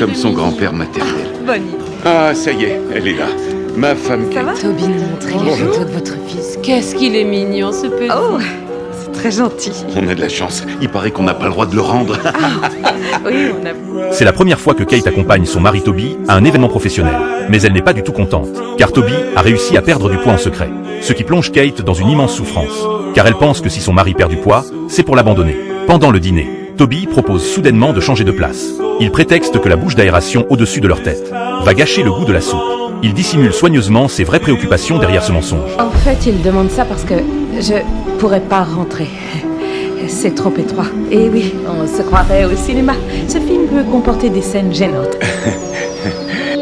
comme son grand-père maternel. Bonne idée. Ah, ça y est, elle est là. Ma femme Ça va? Kate. Toby nous montrait les photos de votre fils. Qu'est-ce qu'il est mignon, ce petit. Oh, c'est très gentil. On a de la chance. Il paraît qu'on n'a pas le droit de le rendre. Oui, on a... C'est la première fois que Kate accompagne son mari Toby à un événement professionnel. Mais elle n'est pas du tout contente, car Toby a réussi à perdre du poids en secret. Ce qui plonge Kate dans une immense souffrance, car elle pense que si son mari perd du poids, c'est pour l'abandonner. Pendant le dîner, Toby propose soudainement de changer de place. Il prétexte que la bouche d'aération au-dessus de leur tête va gâcher le goût de la soupe. Il dissimule soigneusement ses vraies préoccupations derrière ce mensonge. En fait, il demande ça parce que je pourrais pas rentrer. C'est trop étroit. Et oui, on se croirait au cinéma. Ce film peut comporter des scènes gênantes.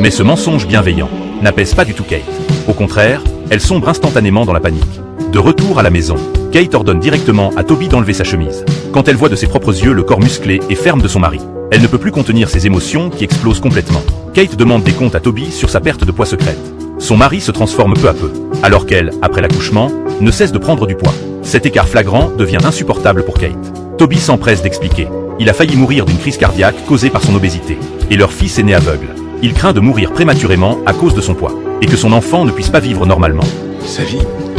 Mais ce mensonge bienveillant n'apaise pas du tout Kate. Au contraire, elle sombre instantanément dans la panique. De retour à la maison, Kate ordonne directement à Toby d'enlever sa chemise. Quand elle voit de ses propres yeux le corps musclé et ferme de son mari, elle ne peut plus contenir ses émotions qui explosent complètement. Kate demande des comptes à Toby sur sa perte de poids secrète. Son mari se transforme peu à peu, alors qu'elle, après l'accouchement, ne cesse de prendre du poids. Cet écart flagrant devient insupportable pour Kate. Toby s'empresse d'expliquer. Il a failli mourir d'une crise cardiaque causée par son obésité. Et leur fils est né aveugle. Il craint de mourir prématurément à cause de son poids. Et que son enfant ne puisse pas vivre normalement. Sa vie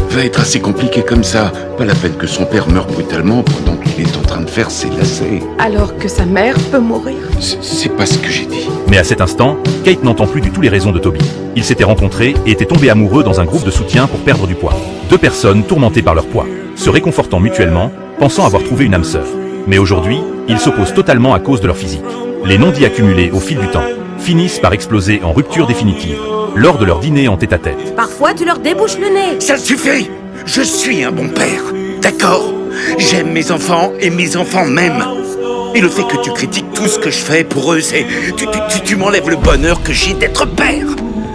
va être assez compliquée comme ça. Pas la peine que son père meure brutalement pendant qu'il est en train de faire ses lacets. Alors que sa mère peut mourir. C'est pas ce que j'ai dit. Mais à cet instant, Kate n'entend plus du tout les raisons de Toby. Ils s'étaient rencontrés et étaient tombés amoureux dans un groupe de soutien pour perdre du poids. Deux personnes tourmentées par leur poids, se réconfortant mutuellement, pensant avoir trouvé une âme sœur. Mais aujourd'hui, ils s'opposent totalement à cause de leur physique. Les non-dits accumulés au fil du temps finissent par exploser en rupture définitive lors de leur dîner en tête-à-tête. Parfois, tu leur débouches le nez. Ça suffit! Je suis un bon père, d'accord? J'aime mes enfants et mes enfants m'aiment. Et le fait que tu critiques tout ce que je fais pour eux, c'est... Tu m'enlèves le bonheur que j'ai d'être père.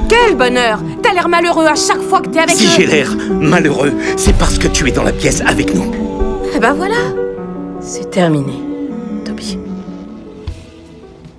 Quel bonheur! T'as l'air malheureux à chaque fois que t'es avec Si eux. j'ai l'air malheureux, c'est parce que tu es dans la pièce avec nous. Eh ben voilà. C'est terminé, Toby.